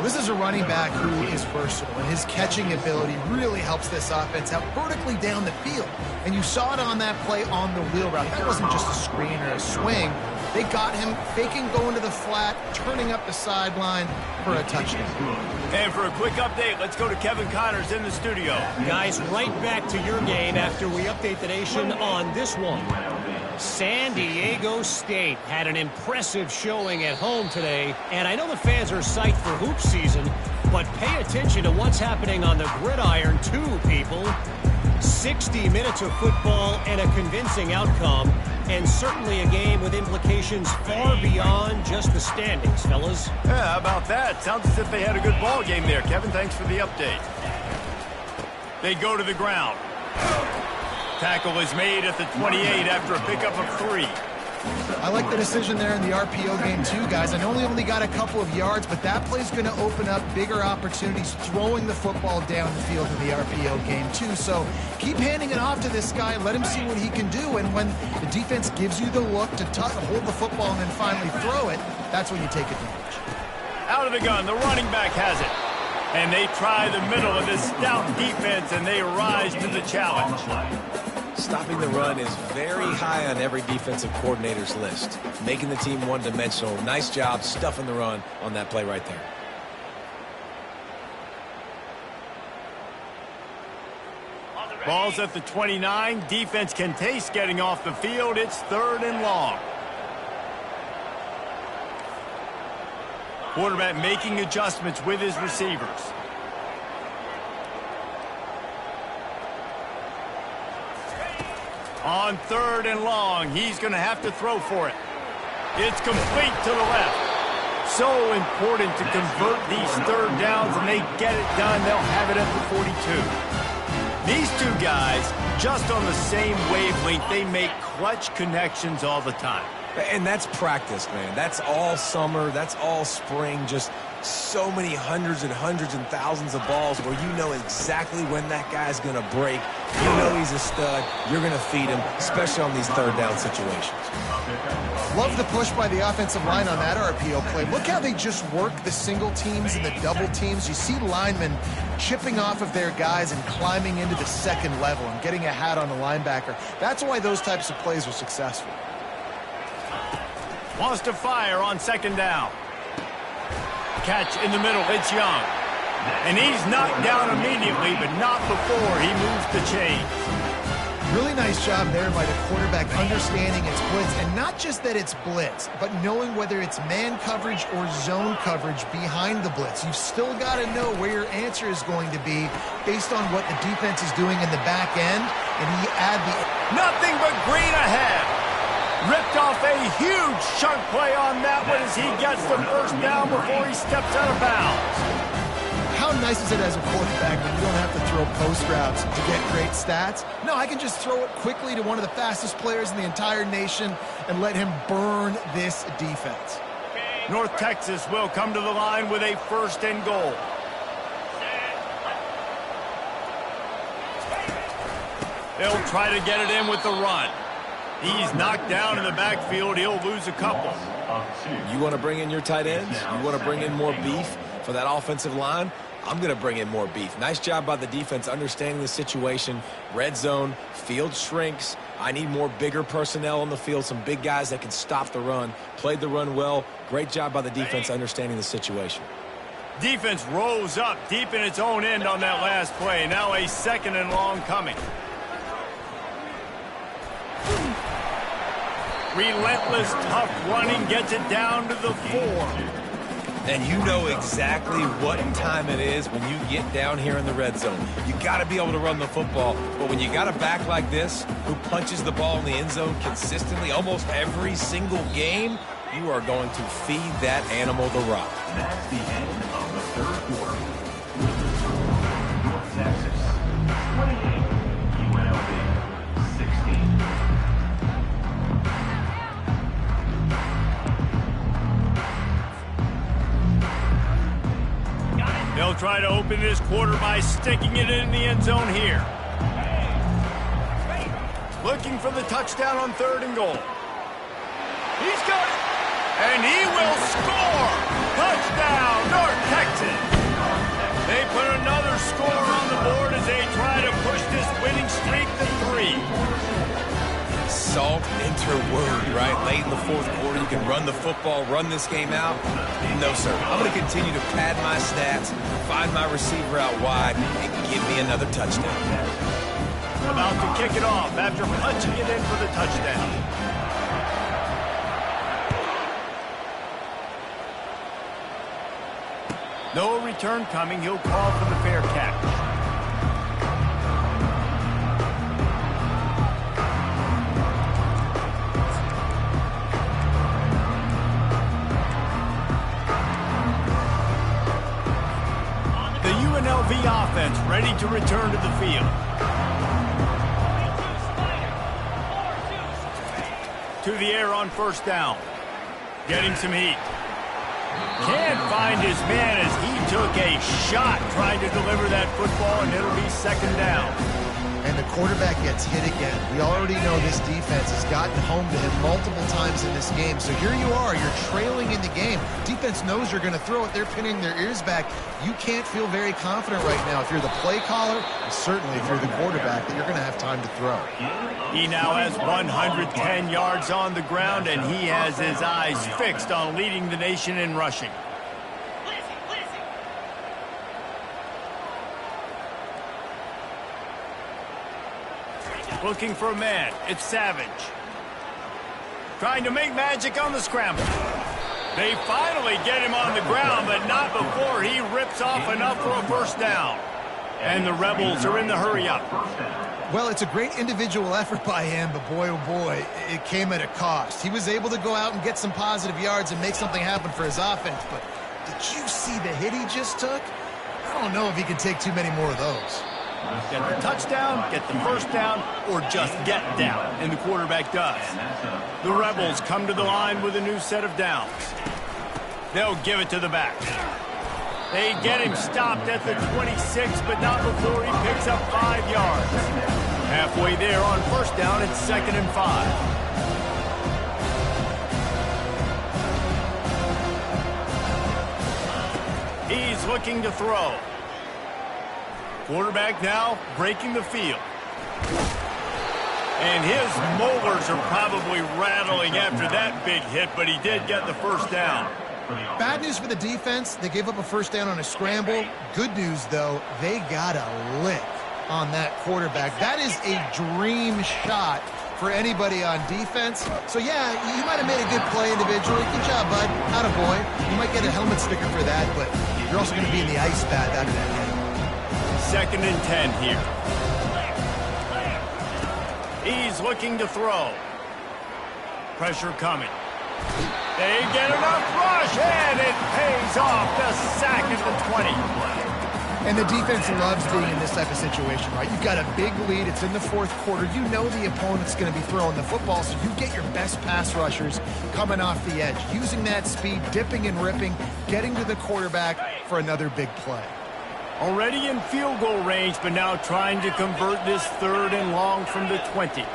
This is a running back who is versatile, and his catching ability really helps this offense out vertically down the field. And you saw it on that play on the wheel route. That wasn't just a screen or a swing. They got him faking going to the flat, turning up the sideline for a touchdown. And for a quick update, let's go to Kevin Connors in the studio. Guys, right back to your game after we update the nation on this one. San Diego State had an impressive showing at home today, and I know the fans are psyched for hoop season, but pay attention to what's happening on the gridiron too, people. 60 minutes of football and a convincing outcome, and certainly a game with implications far beyond just the standings, fellas. Yeah, how about that? Sounds as if they had a good ball game there. Kevin, thanks for the update. They go to the ground. Tackle is made at the 28 after a pickup of 3. I like the decision there in the RPO game too, guys. I know they only got a couple of yards, but that play's going to open up bigger opportunities throwing the football down the field in the RPO game too. So keep handing it off to this guy. Let him see what he can do. And when the defense gives you the look to hold the football and then finally throw it, that's when you take advantage. Out of the gun, the running back has it. And they try the middle of this stout defense, and they rise to the challenge. Stopping the run is very high on every defensive coordinator's list. Making the team one-dimensional. Nice job stuffing the run on that play right there. Ball's at the 29. Defense can taste getting off the field. It's 3rd and long. Quarterback making adjustments with his receivers. On 3rd and long, he's going to have to throw for it. It's complete to the left. So important to convert these 3rd downs, and they get it done. They'll have it at the 42. These two guys, just on the same wavelength, they make clutch connections all the time. And that's practice, man. That's all summer. That's all spring. Just so many hundreds and thousands of balls where you know exactly when that guy's going to break. You know he's a stud. You're going to feed him, especially on these third down situations. Love the push by the offensive line on that RPO play. Look how they just work the single teams and the double teams. You see linemen chipping off of their guys and climbing into the second level and getting a hat on the linebacker. That's why those types of plays are successful. Wants to fire on second down. Catch in the middle, it's Young. And he's knocked down immediately, but not before he moves the chains. Really nice job there by the quarterback understanding it's blitz, and not just that it's blitz, but knowing whether it's man coverage or zone coverage behind the blitz. You've still got to know where your answer is going to be based on what the defense is doing in the back end, and he add the... Nothing but green ahead. Ripped off a huge chunk play on that one as he gets the first down before he steps out of bounds. How nice is it as a quarterback when you don't have to throw post routes to get great stats? No, I can just throw it quickly to one of the fastest players in the entire nation and let him burn this defense. North Texas will come to the line with a first and goal. They'll try to get it in with the run. He's knocked down in the backfield. He'll lose a couple. You want to bring in your tight ends? You want to bring in more beef for that offensive line? I'm going to bring in more beef. Nice job by the defense understanding the situation. Red zone, field shrinks. I need more bigger personnel on the field, some big guys that can stop the run. Played the run well. Great job by the defense understanding the situation. Defense rose up deep in its own end on that last play. Now a second and long coming. Relentless, tough running gets it down to the 4. And you know exactly what time it is when you get down here in the red zone. You got to be able to run the football. But when you got a back like this who punches the ball in the end zone consistently almost every single game, you are going to feed that animal the rock. That's the end of the third quarter. North Texas, 28. UNLV, 16. They'll try to open this quarter by sticking it in the end zone here. Looking for the touchdown on third and goal. He's got it. And he will score. Touchdown, North Texas. They put another score on the board as they try to push this winning streak to 3. Salt interword, right? Late in the fourth quarter, you can run the football, run this game out. No, sir. I'm going to continue to pad my stats, find my receiver out wide, and give me another touchdown. About to kick it off after punching it in for the touchdown. No return coming. He'll call for the fair catch. UNLV offense ready to return to the field. To the air on first down. Getting some heat. Can't find his man as he took a shot trying to deliver that football, and it'll be second down. And the quarterback gets hit again. We already know this defense has gotten home to him multiple times in this game. So here you are, you're trailing in the game. Defense knows you're going to throw it. They're pinning their ears back. You can't feel very confident right now if you're the play caller, and certainly if you're the quarterback, that you're going to have time to throw. He now has 110 yards on the ground, and he has his eyes fixed on leading the nation in rushing. Looking for a man. It's Savage. Trying to make magic on the scramble. They finally get him on the ground, but not before he rips off enough for a first down. And the Rebels are in the hurry-up. Well, it's a great individual effort by him, but boy, oh boy, it came at a cost. He was able to go out and get some positive yards and make something happen for his offense, but did you see the hit he just took? I don't know if he can take too many more of those. Get the touchdown, get the first down, or just get down, and the quarterback does. The Rebels come to the line with a new set of downs. They'll give it to the back. They get him stopped at the 26, but not before he picks up 5 yards. Halfway there on first down, it's 2nd and 5. He's looking to throw. Quarterback now breaking the field. And his molars are probably rattling after that big hit, but he did get the first down. Bad news for the defense. They gave up a first down on a scramble. Good news, though, they got a lick on that quarterback. That is a dream shot for anybody on defense. So, yeah, you might have made a good play individually. Good job, bud. Attaboy. You might get a helmet sticker for that, but you're also going to be in the ice bath after that hit. 2nd and 10 here. He's looking to throw. Pressure coming. They get enough rush, and it pays off. The sack at the 20. And the defense loves being in this type of situation, right? You've got a big lead. It's in the 4th quarter. You know the opponent's going to be throwing the football, so you get your best pass rushers coming off the edge, using that speed, dipping and ripping, getting to the quarterback for another big play. Already in field goal range, but now trying to convert this 3rd and long from the 20.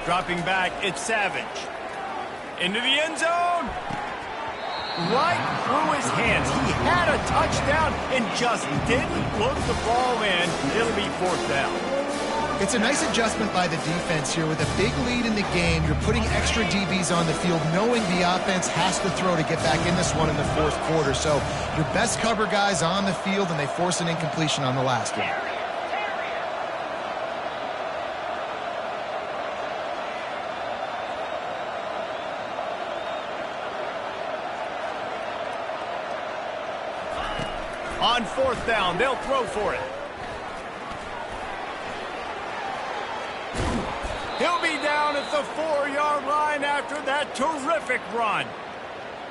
Dropping back, it's Savage. Into the end zone. Right through his hands. He had a touchdown and just didn't look the ball in. It'll be 4th down. It's a nice adjustment by the defense here. With a big lead in the game, you're putting extra DBs on the field, knowing the offense has to throw to get back in this one in the 4th quarter. So your best cover guys on the field, and they force an incompletion on the last one. On 4th down, they'll throw for it. He'll be down at the 4-yard line after that terrific run.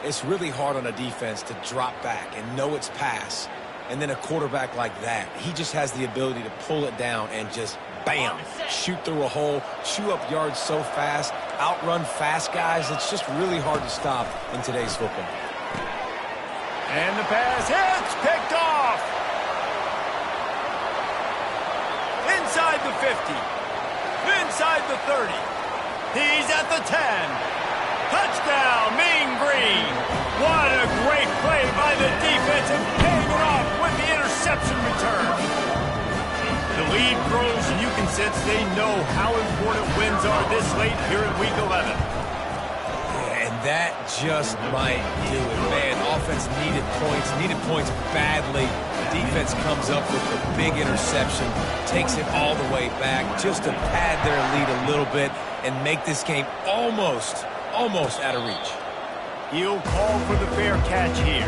It's really hard on a defense to drop back and know it's pass. And then a quarterback like that, he just has the ability to pull it down and just, bam, shoot through a hole, chew up yards so fast, outrun fast guys. It's just really hard to stop in today's football. And the pass hits, picked off. Inside the 50. Inside the 30. He's at the 10. Touchdown, Mean Green. What a great play by the defense and paying it off with the interception return. The lead grows, and you can sense they know how important wins are this late here in Week 11. That just might do it, man. Offense needed points badly. Defense comes up with the big interception, takes it all the way back just to pad their lead a little bit and make this game almost out of reach. He'll call for the fair catch here.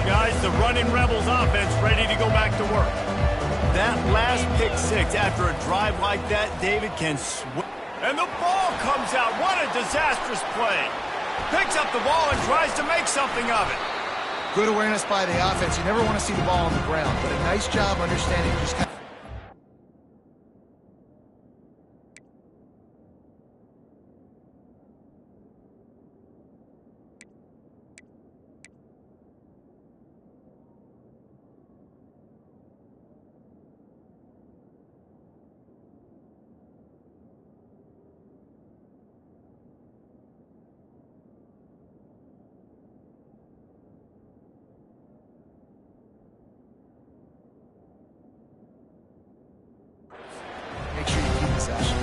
Guys, the running Rebels offense ready to go back to work. That last pick 6 after a drive like that, David can swing. And the ball comes out. What a disastrous play. Picks up the ball and tries to make something of it. Good awareness by the offense. You never want to see the ball on the ground, but a nice job understanding just kind of make sure you keep possession.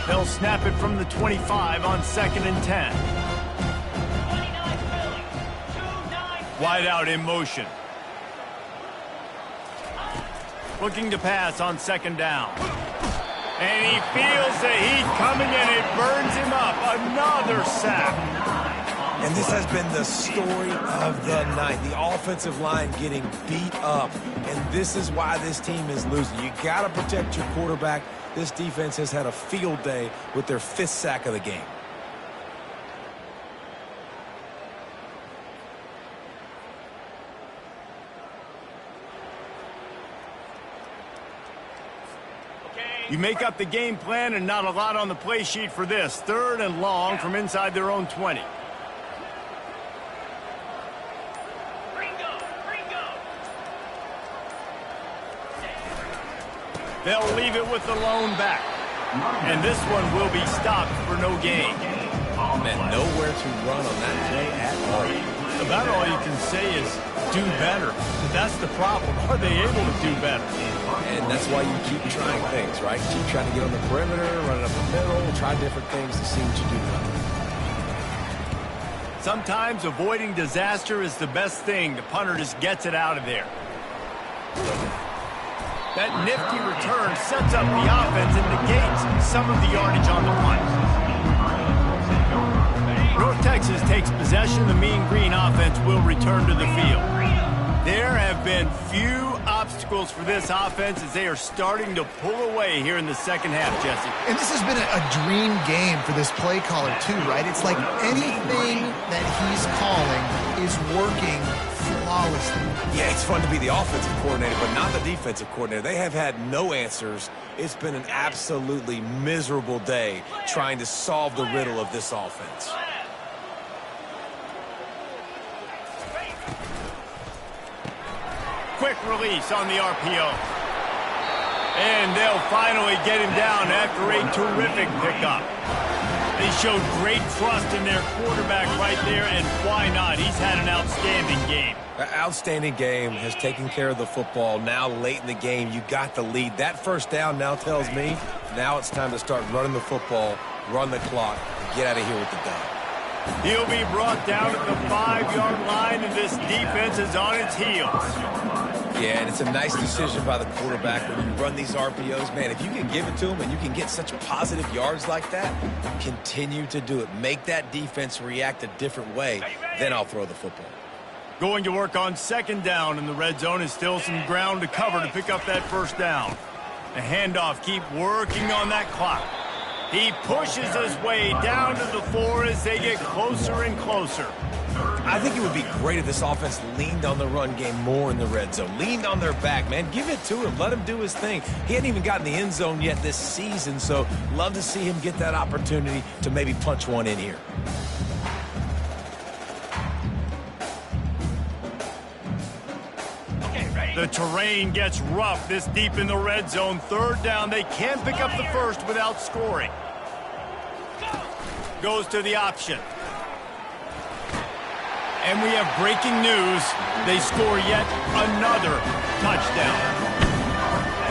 They'll snap it from the 25 on 2nd and 10. 29 Wide out in motion. Looking to pass on 2nd down. And he feels the heat coming and it burns him up. Another sack. And this has been the story of the night. The offensive line getting beat up. And this is why this team is losing. You got to protect your quarterback. This defense has had a field day with their 5th sack of the game. You make up the game plan and not a lot on the play sheet for this. 3rd and long from inside their own 20. They'll leave it with the lone back. And this one will be stopped for no gain. Man, nowhere to run on that play at all. About all you can say is do better. That's the problem. Are they able to do better? And that's why you keep trying things, right? Keep trying to get on the perimeter, run it up the middle, try different things to see what you do well. Sometimes avoiding disaster is the best thing. The punter just gets it out of there. That nifty return sets up the offense and negates some of the yardage on the punt. North Texas takes possession. The Mean Green offense will return to the field. There have been few obstacles for this offense as they are starting to pull away here in the second half, Jesse. And this has been a dream game for this play caller too, right? It's like anything that he's calling is working flawlessly. Yeah, it's fun to be the offensive coordinator, but not the defensive coordinator. They have had no answers. It's been an absolutely miserable day trying to solve the riddle of this offense. Quick release on the RPO. And they'll finally get him down after a terrific pickup. They showed great trust in their quarterback right there, and why not? He's had an outstanding game. An outstanding game, has taken care of the football. Now late in the game, you got the lead. That first down now tells me now it's time to start running the football, run the clock, get out of here with the dub. He'll be brought down at the 5-yard line, and this defense is on its heels. Yeah, and it's a nice decision by the quarterback when you run these RPOs. Man, if you can give it to him and you can get such positive yards like that, continue to do it. Make that defense react a different way, then I'll throw the football. Going to work on 2nd down in the red zone is still some ground to cover to pick up that 1st down. The handoff, keep working on that clock. He pushes his way down to the 4 as they get closer and closer. I think it would be great if this offense leaned on the run game more in the red zone. Leaned on their back, man. Give it to him. Let him do his thing. He hadn't even gotten the end zone yet this season, so love to see him get that opportunity to maybe punch one in here. The terrain gets rough this deep in the red zone. 3rd down. They can't pick up the 1st without scoring. Goes to the option. And we have breaking news. They score yet another touchdown.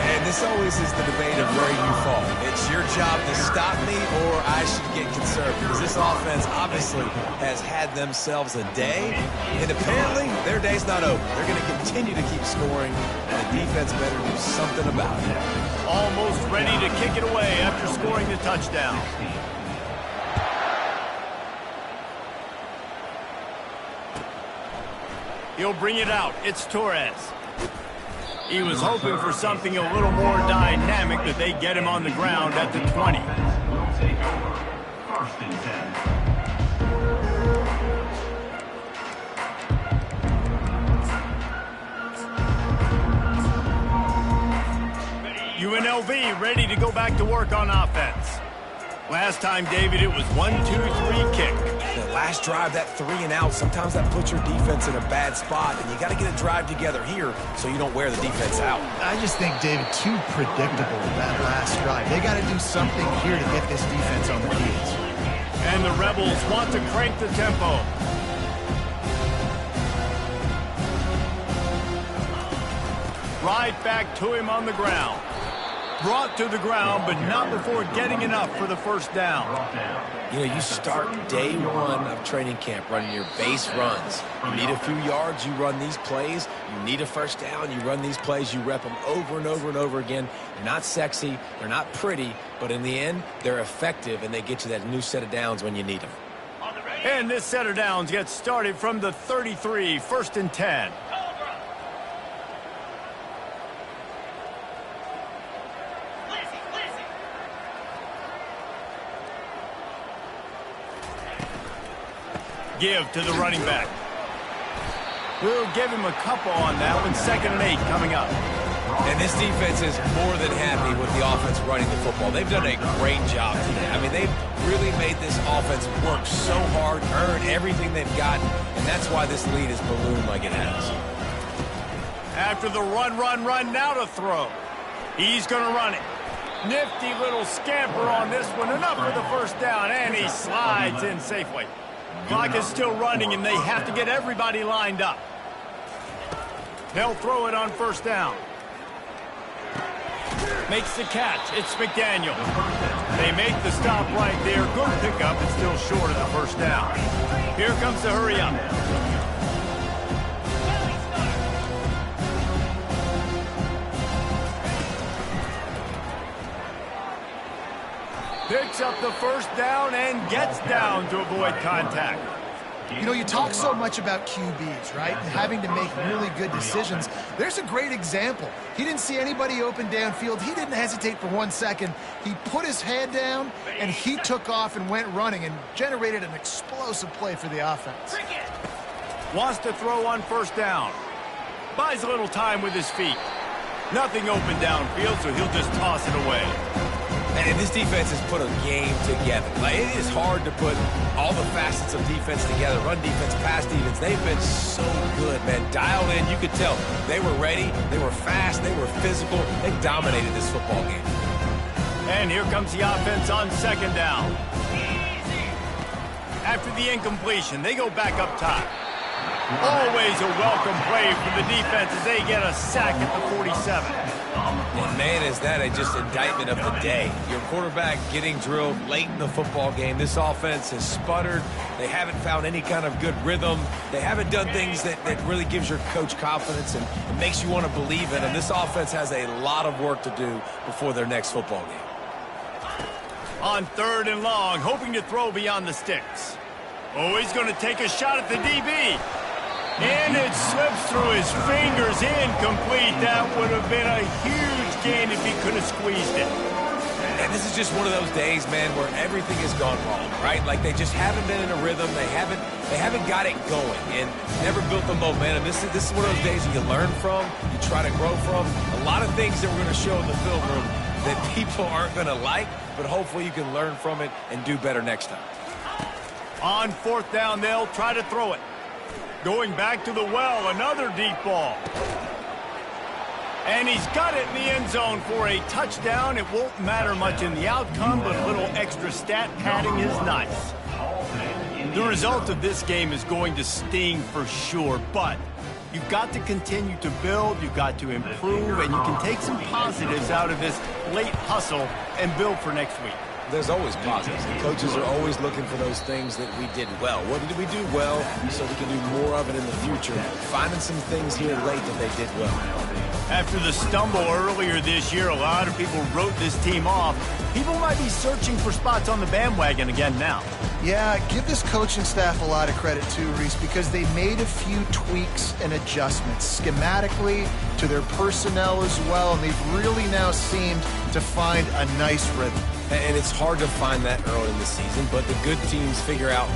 And this always is the debate of where you fall. It's your job to stop me or I should get concerned, because this offense obviously has had themselves a day, and apparently their day's not over. They're going to continue to keep scoring, and the defense better do something about it. Almost ready to kick it away after scoring the touchdown. He'll bring it out. It's Torres. He was hoping for something a little more dynamic, but they get him on the ground at the 20. Will take over. 1st and 10. UNLV ready to go back to work on offense. Last time, David, it was 1-2-3 kick. The last drive, that 3 and out, sometimes that puts your defense in a bad spot, and you got to get a drive together here so you don't wear the defense out. I just think, David, too predictable that last drive. They got to do something here to get this defense on their heels. And the Rebels want to crank the tempo. Right back to him on the ground. Brought to the ground, but not before getting enough for the first down. You know, you start day one of training camp running your base runs. You need a few yards, you run these plays. You need a first down, you run these plays. You rep them over and over and over again. They're not sexy, they're not pretty, but in the end, they're effective, and they get you that new set of downs when you need them. And this set of downs gets started from the 33, 1st and 10. Give to the running back. We'll give him a couple on that one. 2nd and 8 coming up. And this defense is more than happy with the offense running the football. They've done a great job today. I mean, they've really made this offense work so hard, earn everything they've got, and that's why this lead is ballooned like it has. After the run, now to throw. He's going to run it. Nifty little scamper on this one. Enough for the first down, and he slides in safely. Clock is still running, and they have to get everybody lined up. They'll throw it on 1st down. Makes the catch. It's McDaniel. They make the stop right there. Good pickup, but still short of the first down. Here comes the hurry up. Picks up the first down and gets down to avoid contact. You know, you talk so much about QBs, right? And having to make really good decisions. There's a great example. He didn't see anybody open downfield. He didn't hesitate for 1 second. He put his head down, and he took off and went running and generated an explosive play for the offense. Wants to throw on 1st down. Buys a little time with his feet. Nothing open downfield, so he'll just toss it away. And this defense has put a game together. Like, it is hard to put all the facets of defense together. Run defense, pass defense. They've been so good, man. Dialed in, you could tell. They were ready. They were fast. They were physical. They dominated this football game. And here comes the offense on 2nd down. After the incompletion, they go back up top. Always a welcome play for the defense as they get a sack at the 47. And man, is that just indictment of the day. Your quarterback getting drilled late in the football game. This offense has sputtered. They haven't found any kind of good rhythm. They haven't done things that really gives your coach confidence and makes you want to believe in them. This offense has a lot of work to do before their next football game. On 3rd and long, hoping to throw beyond the sticks. Oh, he's going to take a shot at the DB. And it slips through his fingers, incomplete. That would have been a huge gain if he could have squeezed it. And this is just one of those days, man, where everything has gone wrong, right? Like, they just haven't been in a rhythm. They haven't got it going and never built the momentum. This is one of those days that you learn from, you try to grow from. A lot of things that we're going to show in the film room that people aren't going to like, but hopefully you can learn from it and do better next time. On 4th down, they'll try to throw it. Going back to the well, another deep ball. And he's got it in the end zone for a touchdown. It won't matter much in the outcome, but a little extra stat padding is nice. The result of this game is going to sting for sure, but you've got to continue to build, you've got to improve, and you can take some positives out of this late hustle and build for next week. There's always positives. The coaches are always looking for those things that we did well. What did we do well so we can do more of it in the future? Finding some things here late that they did well. After the stumble earlier this year, a lot of people wrote this team off. People might be searching for spots on the bandwagon again now. Yeah, give this coaching staff a lot of credit too, Reese, because they made a few tweaks and adjustments schematically to their personnel as well, and they've really now seemed to find a nice rhythm. And it's hard to find that early in the season, but the good teams figure out